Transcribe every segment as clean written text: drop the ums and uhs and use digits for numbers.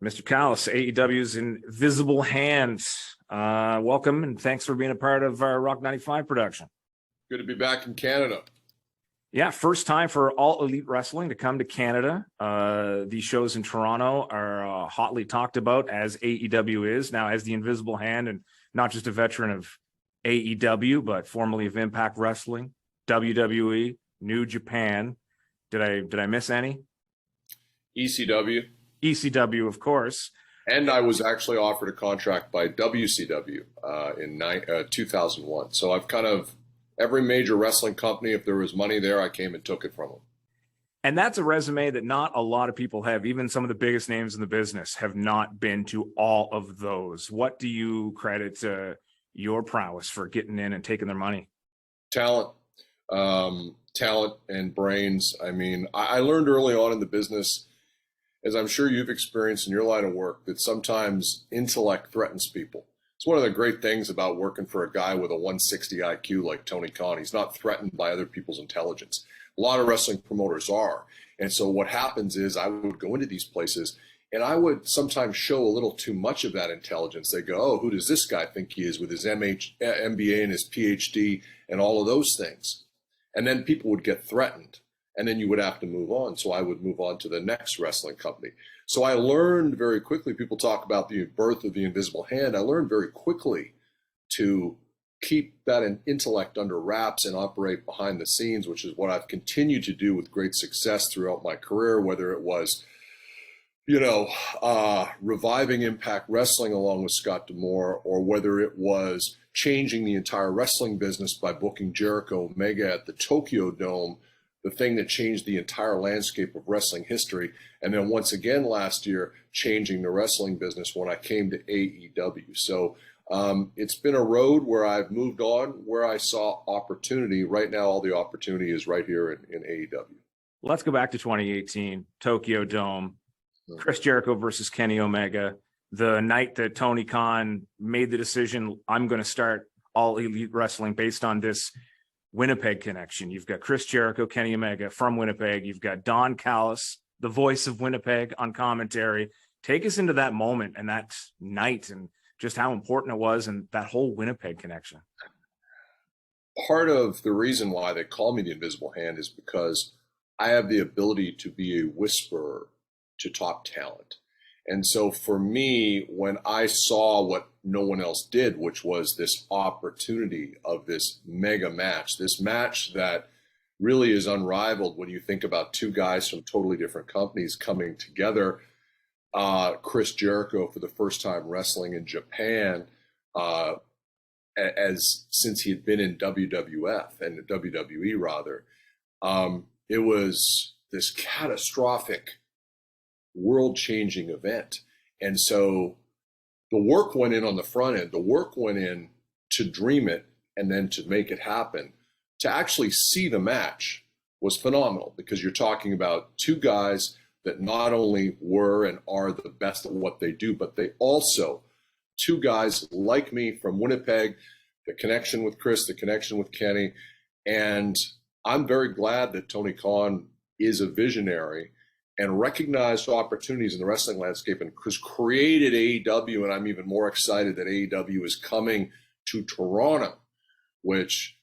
Mr. Callis, AEW's Invisible Hand. Welcome and thanks for being a part of our Rock 95 production. Good to be back in Canada. Yeah, first time for All Elite Wrestling to come to Canada. These shows in Toronto are hotly talked about, as AEW is. Now, as the Invisible Hand, and not just a veteran of AEW, but formerly of Impact Wrestling, WWE, New Japan. Did I miss any? ECW. ECW, of course. And I was actually offered a contract by WCW in 2001. So I've kind of, every major wrestling company, if there was money there, I came and took it from them. And that's a resume that not a lot of people have. Even some of the biggest names in the business have not been to all of those. What do you credit your prowess for getting in and taking their money? Talent and brains. I mean, I learned early on in the business, as I'm sure you've experienced in your line of work, that sometimes intellect threatens people. It's one of the great things about working for a guy with a 160 IQ like Tony Khan. He's not threatened by other people's intelligence. A lot of wrestling promoters are. And so what happens is I would go into these places and I would sometimes show a little too much of that intelligence. They go, oh, who does this guy think he is with his MBA and his PhD and all of those things? And then people would get threatened. And then you would have to move on. So I would move on to the next wrestling company. So I learned very quickly, people talk about the birth of the Invisible Hand. I learned very quickly to keep that intellect under wraps and operate behind the scenes, which is what I've continued to do with great success throughout my career, whether it was, reviving Impact Wrestling along with Scott D'Amore, or whether it was changing the entire wrestling business by booking Jericho Omega at the Tokyo Dome, the thing that changed the entire landscape of wrestling history. And then once again last year, changing the wrestling business when I came to AEW. So it's been a road where I've moved on, where I saw opportunity. Right now, all the opportunity is right here in AEW. Let's go back to 2018, Tokyo Dome, Chris Jericho versus Kenny Omega. The night that Tony Khan made the decision, I'm going to start All Elite Wrestling based on this Winnipeg connection. You've got Chris Jericho, Kenny Omega from Winnipeg. You've got Don Callis, the voice of Winnipeg, on commentary. Take us into that moment and that night and just how important it was and that whole Winnipeg connection. Part of the reason why they call me the Invisible Hand is because I have the ability to be a whisperer to top talent. And so for me, when I saw what no one else did, which was this opportunity of this mega match, this match that really is unrivaled when you think about two guys from totally different companies coming together, Chris Jericho for the first time wrestling in Japan, since he had been in WWF and WWE rather, it was this catastrophic world-changing event. And so the work went in on the front end. The work went in to dream it and then to make it happen. To actually see the match was phenomenal, because you're talking about two guys that not only were and are the best at what they do, but they also, two guys like me from Winnipeg, the connection with Chris, the connection with Kenny. And I'm very glad that Tony Khan is a visionary and recognized opportunities in the wrestling landscape and has created AEW. And I'm even more excited that AEW is coming to Toronto, which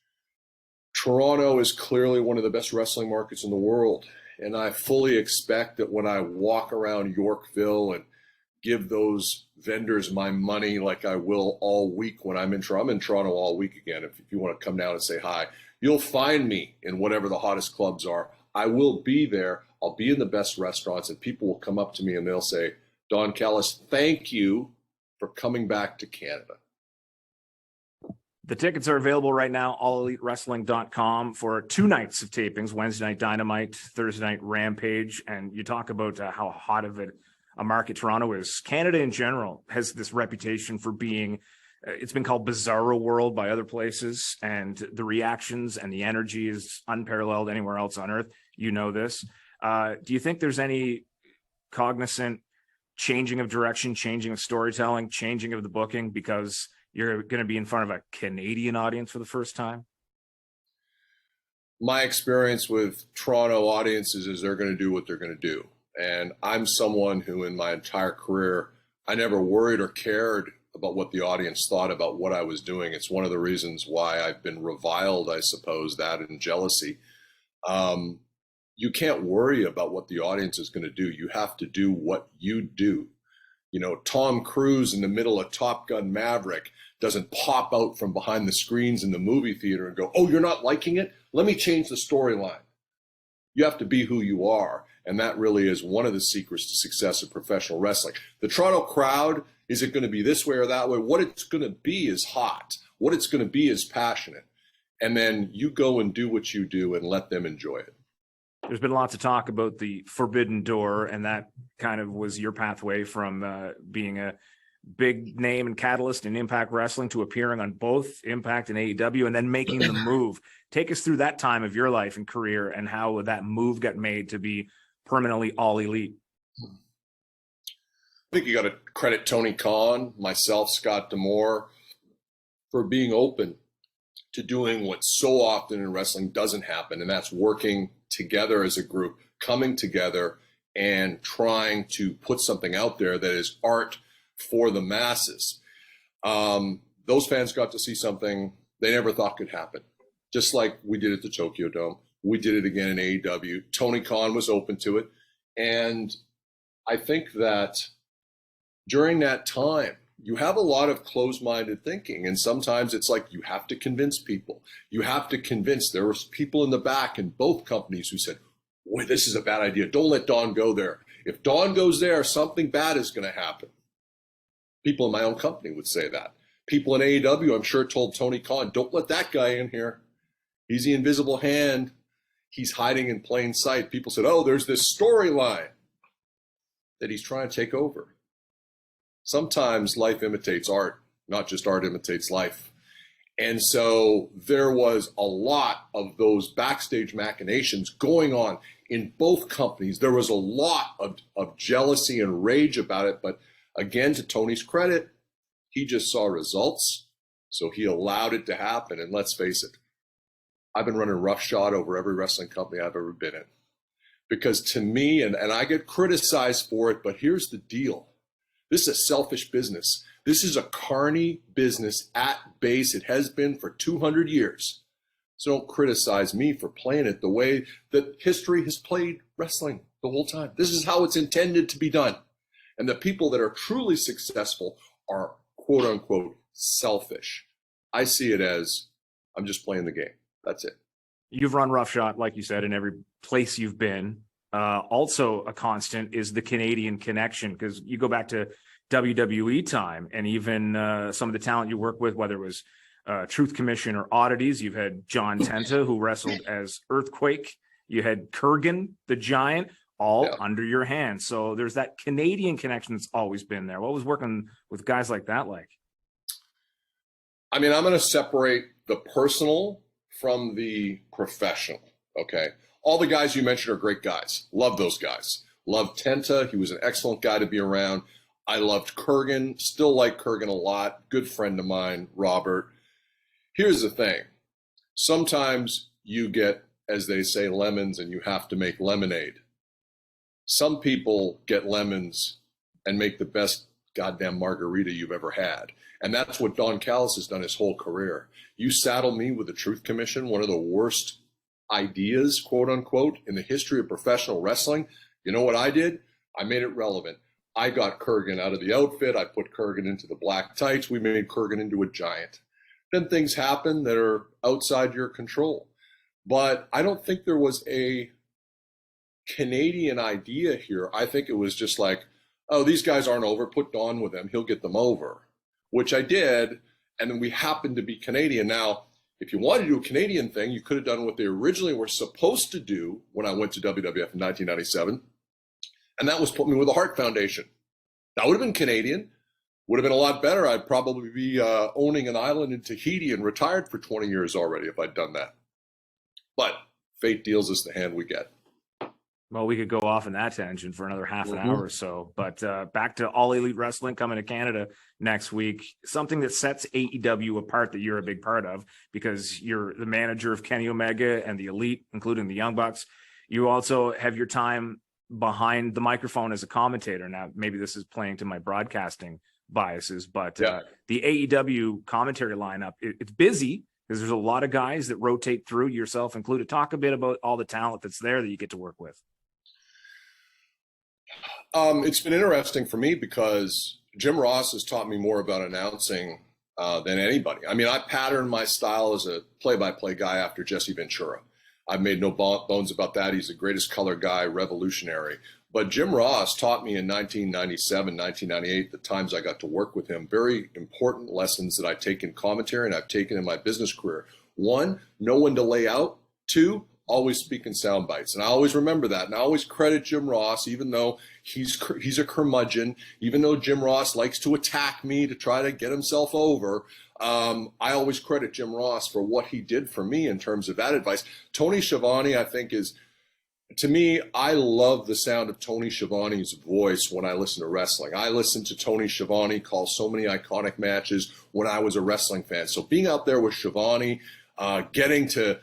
Toronto is clearly one of the best wrestling markets in the world. And I fully expect that when I walk around Yorkville and give those vendors my money like I will all week when I'm in Toronto all week again. If you want to come down and say hi, you'll find me in whatever the hottest clubs are. I will be there. I'll be in the best restaurants, and people will come up to me and they'll say, Don Callis, thank you for coming back to Canada. The tickets are available right now, allelitewrestling.com, for 2 nights of tapings, Wednesday night Dynamite, Thursday night Rampage. And you talk about how hot of a market Toronto is. Canada in general has this reputation for being, it's been called bizarro world by other places, and the reactions and the energy is unparalleled anywhere else on earth. You know this. Do you think there's any cognizant changing of direction, changing of storytelling, changing of the booking, because you're going to be in front of a Canadian audience for the first time? My experience with Toronto audiences is they're going to do what they're going to do. And I'm someone who in my entire career, I never worried or cared about what the audience thought about what I was doing. It's one of the reasons why I've been reviled, I suppose, that and jealousy. You can't worry about what the audience is going to do. You have to do what you do. You know, Tom Cruise in the middle of Top Gun Maverick doesn't pop out from behind the screens in the movie theater and go, "Oh, you're not liking it? Let me change the storyline." You have to be who you are. And that really is one of the secrets to success of professional wrestling. The Toronto crowd, is it going to be this way or that way? What it's going to be is hot. What it's going to be is passionate. And then you go and do what you do and let them enjoy it. There's been lots of talk about the forbidden door, and that kind of was your pathway from being a big name and catalyst in Impact Wrestling to appearing on both Impact and AEW and then making the move. Take us through that time of your life and career and how that move got made to be permanently All Elite. I think you got to credit Tony Khan, myself, Scott D'Amore, for being open to doing what so often in wrestling doesn't happen, and that's working together as a group, coming together and trying to put something out there that is art for the masses. Those fans got to see something they never thought could happen, just like we did at the Tokyo Dome. We did it again in AEW. Tony Khan was open to it. And I think that during that time, you have a lot of closed-minded thinking. And sometimes it's like you have to convince people. You have to convince. There was people in the back in both companies who said, "Boy, this is a bad idea. Don't let Don go there. If Don goes there, something bad is going to happen." People in my own company would say that. People in AEW, I'm sure, told Tony Khan, "Don't let that guy in here. He's the invisible hand. He's hiding in plain sight." People said, "Oh, there's this storyline that he's trying to take over." Sometimes life imitates art, not just art imitates life. And so there was a lot of those backstage machinations going on in both companies. There was a lot of jealousy and rage about it. But again, to Tony's credit, he just saw results. So he allowed it to happen. And let's face it, I've been running roughshod over every wrestling company I've ever been in. Because to me, and I get criticized for it, but here's the deal. This is a selfish business. This is a carny business at base. It has been for 200 years. So don't criticize me for playing it the way that history has played wrestling the whole time. This is how it's intended to be done. And the people that are truly successful are quote unquote selfish. I see it as I'm just playing the game. That's it. You've run roughshod, like you said, in every place you've been. Also a constant is the Canadian connection, because you go back to WWE time and even some of the talent you work with, whether it was Truth Commission or Oddities. You've had John Tenta, who wrestled as Earthquake. You had Kurgan, the Giant, all under your hands. So there's that Canadian connection that's always been there. What was working with guys like that like? I mean, I'm going to separate the personal from the professional, okay? All the guys you mentioned are great guys. Love those guys. Loved Tenta. He was an excellent guy to be around. I loved Kurgan. Still like Kurgan a lot. Good friend of mine, Robert. Here's the thing. Sometimes you get, as they say, lemons and you have to make lemonade. Some people get lemons and make the best goddamn margarita you've ever had. And that's what Don Callis has done his whole career. You saddle me with the Truth Commission, one of the worst ideas, quote unquote, in the history of professional wrestling. You know what I did? I made it relevant. I got Kurgan out of the outfit. I put Kurgan into the black tights. We made Kurgan into a giant. Then things happen that are outside your control. But I don't think there was a Canadian idea here. I think it was just like, oh, these guys aren't over. Put Don with them. He'll get them over, which I did. And then we happened to be Canadian. Now, if you wanted to do a Canadian thing, you could have done what they originally were supposed to do when I went to WWF in 1997. And that was put me with the Hart Foundation. That would have been Canadian. Would have been a lot better. I'd probably be owning an island in Tahiti and retired for 20 years already if I'd done that. But fate deals us the hand we get. Well, we could go off in that tangent for another half an hour or so. But back to All Elite Wrestling coming to Canada next week. Something that sets AEW apart that you're a big part of, because you're the manager of Kenny Omega and the Elite, including the Young Bucks. You also have your time behind the microphone as a commentator. Now, maybe this is playing to my broadcasting biases, but the AEW commentary lineup, it's busy because there's a lot of guys that rotate through, yourself included. Talk a bit about all the talent that's there that you get to work with. It's been interesting for me because Jim Ross has taught me more about announcing than anybody. I mean, I patterned my style as a play-by-play guy after Jesse Ventura. I've made no bones about that. He's the greatest color guy, revolutionary. But Jim Ross taught me in 1997, 1998, the times I got to work with him, very important lessons that I take in commentary and I've taken in my business career. One, know when to lay out. Two, always speak in sound bites. And I always remember that. And I always credit Jim Ross, even though he's a curmudgeon, even though Jim Ross likes to attack me to try to get himself over. I always credit Jim Ross for what he did for me in terms of that advice. Tony Schiavone, I think, is, to me, I love the sound of Tony Schiavone's voice when I listen to wrestling. I listened to Tony Schiavone call so many iconic matches when I was a wrestling fan. So being out there with Schiavone, getting to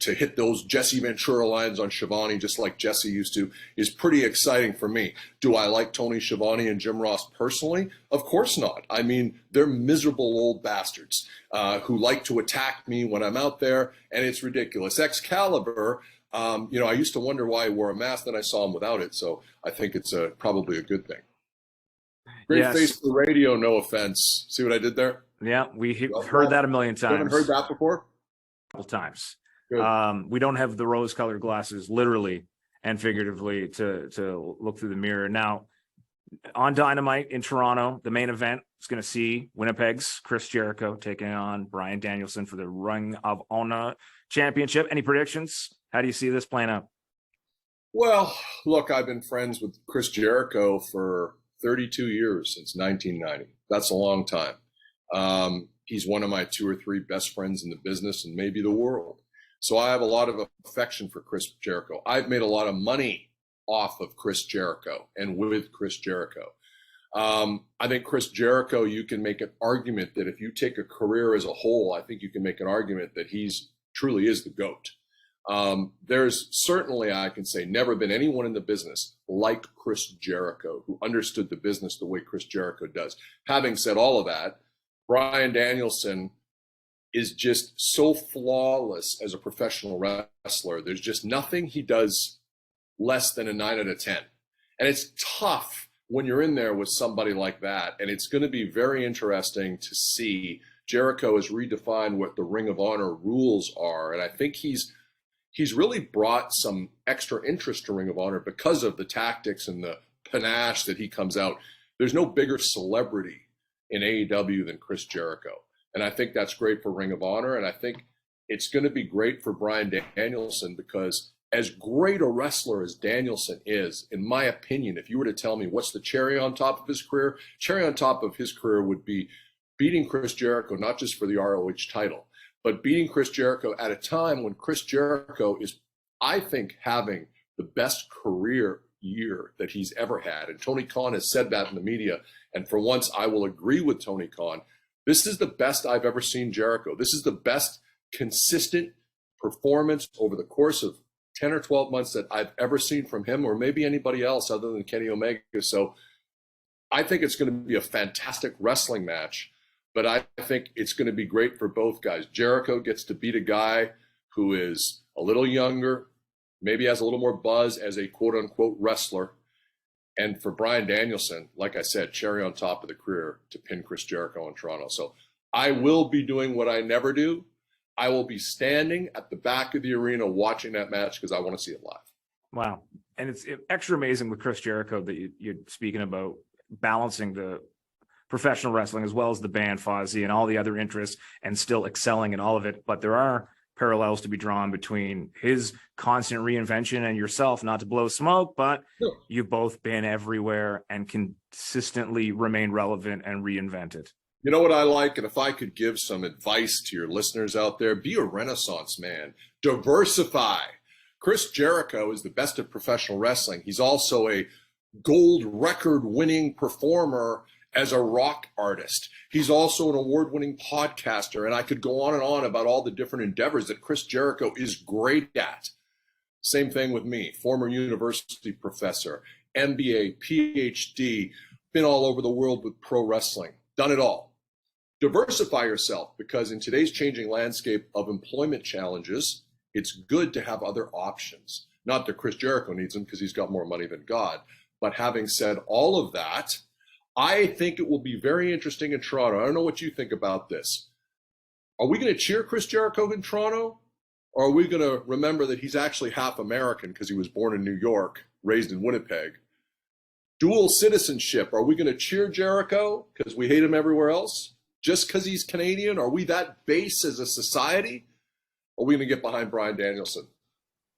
hit those Jesse Ventura lines on Schiavone just like Jesse used to is pretty exciting for me. Do I like Tony Schiavone and Jim Ross personally? Of course not. I mean, they're miserable old bastards who like to attack me when I'm out there, and it's ridiculous. Excalibur, I used to wonder why he wore a mask, then I saw him without it, so I think it's probably a good thing. Great face for radio, no offense. See what I did there? Yeah, we heard that a million times. You haven't heard that before? A couple times. We don't have the rose-colored glasses, literally and figuratively, to look through the mirror. Now, on Dynamite in Toronto, the main event is going to see Winnipeg's Chris Jericho taking on Bryan Danielson for the Ring of Honor Championship. Any predictions? How do you see this playing out? Well, look, I've been friends with Chris Jericho for 32 years, since 1990. That's a long time. He's one of my 2 or 3 best friends in the business and maybe the world. So I have a lot of affection for Chris Jericho. I've made a lot of money off of Chris Jericho and with Chris Jericho. I think Chris Jericho, you can make an argument that if you take a career as a whole, I think you can make an argument that he's truly is the GOAT. There's certainly, I can say, never been anyone in the business like Chris Jericho who understood the business the way Chris Jericho does. Having said all of that, Bryan Danielson is just so flawless as a professional wrestler. There's just nothing he does less than a 9 out of 10. And it's tough when you're in there with somebody like that. And it's going to be very interesting to see. Jericho has redefined what the Ring of Honor rules are. And I think he's really brought some extra interest to Ring of Honor because of the tactics and the panache that he comes out. There's no bigger celebrity in AEW than Chris Jericho. And I think that's great for Ring of Honor. And I think it's going to be great for Bryan Danielson because as great a wrestler as Danielson is, in my opinion, if you were to tell me what's the cherry on top of his career, cherry on top of his career would be beating Chris Jericho, not just for the ROH title, but beating Chris Jericho at a time when Chris Jericho is, I think, having the best career year that he's ever had. And Tony Khan has said that in the media. And for once, I will agree with Tony Khan. This is the best I've ever seen Jericho. This is the best consistent performance over the course of 10 or 12 months that I've ever seen from him, or maybe anybody else other than Kenny Omega. So I think it's going to be a fantastic wrestling match, but I think it's going to be great for both guys. Jericho gets to beat a guy who is a little younger, maybe has a little more buzz as a quote unquote wrestler. And for Bryan Danielson, like I said, cherry on top of the career to pin Chris Jericho in Toronto. So I will be doing what I never do. I will be standing at the back of the arena watching that match because I want to see it live. Wow. And it's extra amazing with Chris Jericho that you're speaking about balancing the professional wrestling as well as the band Fozzy and all the other interests and still excelling in all of it. But there are parallels to be drawn between his constant reinvention and yourself, not to blow smoke, but Sure. You've both been everywhere and consistently remain relevant and reinvent it. You know what I like? And if I could give some advice to your listeners out there, be a Renaissance man. Diversify. Chris Jericho is the best at professional wrestling. He's also a gold record-winning performer as a rock artist. He's also an award-winning podcaster, and I could go on and on about all the different endeavors that Chris Jericho is great at. Same thing with me, former university professor, MBA, PhD, been all over the world with pro wrestling, done it all. Diversify yourself, because in today's changing landscape of employment challenges, it's good to have other options. Not that Chris Jericho needs them because he's got more money than God. But having said all of that, I think it will be very interesting in Toronto. I don't know what you think about this. Are we going to cheer Chris Jericho in Toronto? Or are we going to remember that he's actually half American because he was born in New York, raised in Winnipeg? Dual citizenship. Are we going to cheer Jericho because we hate him everywhere else? Just because he's Canadian? Are we that base as a society? Or are we going to get behind Bryan Danielson?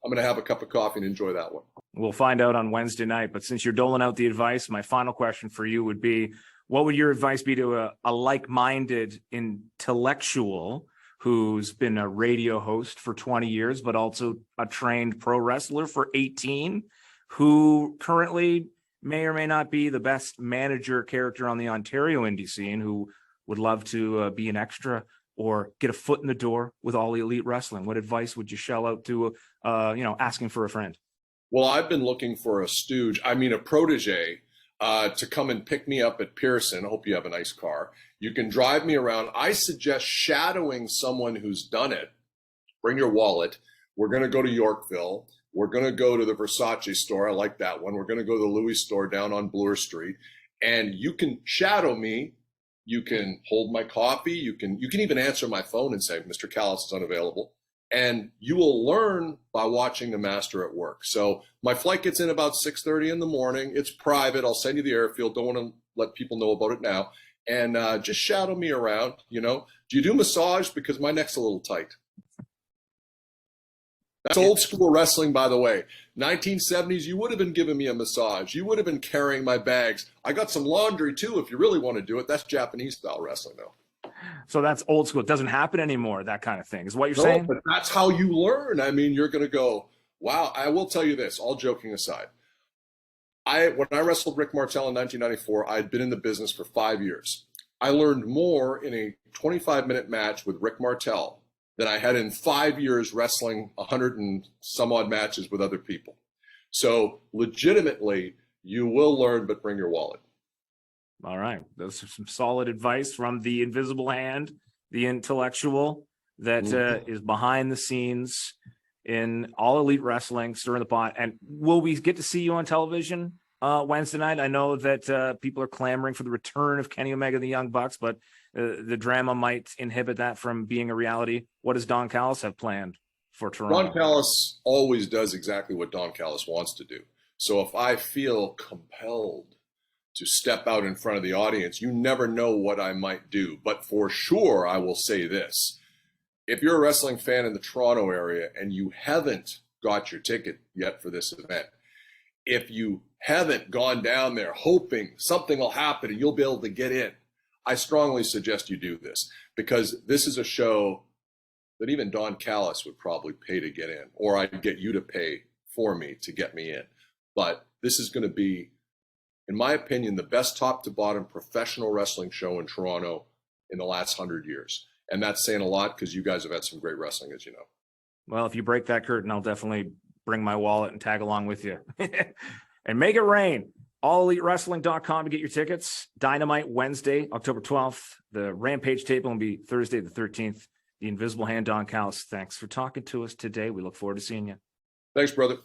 I'm going to have a cup of coffee and enjoy that one. We'll find out on Wednesday night. But since you're doling out the advice, my final question for you would be, what would your advice be to a like-minded intellectual who's been a radio host for 20 years, but also a trained pro wrestler for 18, who currently may or may not be the best manager character on the Ontario indie scene, who would love to be an extra or get a foot in the door with All Elite Wrestling? What advice would you shell out to, asking for a friend? Well, I've been looking for a stooge, a protege, to come and pick me up at Pearson. I hope you have a nice car. You can drive me around. I suggest shadowing someone who's done it. Bring your wallet. We're going to go to Yorkville. We're going to go to the Versace store. I like that one. We're going to go to the Louis store down on Bloor Street. And you can shadow me. You can hold my coffee. You can even answer my phone and say, Mr. Callis is unavailable. And you will learn by watching the master at work. So my flight gets in about 6:30 in the morning. It's private. I'll send you the airfield. Don't want to let people know about it now. And just shadow me around, Do you do massage? Because my neck's a little tight. That's old school wrestling, by the way. 1970s, you would have been giving me a massage. You would have been carrying my bags. I got some laundry, too, if you really want to do it. That's Japanese-style wrestling, though. So that's old school. It doesn't happen anymore, that kind of thing, is what you're saying? But that's how you learn. You're going to go, wow. I will tell you this, all joking aside. When I wrestled Rick Martel in 1994, I had been in the business for 5 years. I learned more in a 25-minute match with Rick Martel than I had in 5 years wrestling 100 and some odd matches with other people. So legitimately, you will learn, but bring your wallet. All right. Those are some solid advice from the Invisible Hand, the intellectual that is behind the scenes in All Elite Wrestling, stirring the pot. And will we get to see you on television Wednesday night? I know that people are clamoring for the return of Kenny Omega and the Young Bucks, but the drama might inhibit that from being a reality. What does Don Callis have planned for Toronto? Don Callis always does exactly what Don Callis wants to do. So if I feel compelled to step out in front of the audience, you never know what I might do. But for sure, I will say this. If you're a wrestling fan in the Toronto area and you haven't got your ticket yet for this event, if you haven't gone down there hoping something will happen and you'll be able to get in, I strongly suggest you do this, because this is a show that even Don Callis would probably pay to get in, or I'd get you to pay for me to get me in. But this is going to be, in my opinion, the best top to bottom professional wrestling show in Toronto in the last 100 years. And that's saying a lot, because you guys have had some great wrestling, as you know. Well, if you break that curtain, I'll definitely bring my wallet and tag along with you. And make it rain. AllEliteWrestling.com to get your tickets. Dynamite Wednesday, October 12th. The Rampage tape will be Thursday the 13th. The Invisible Hand Don Callis. Thanks for talking to us today. We look forward to seeing you. Thanks, brother.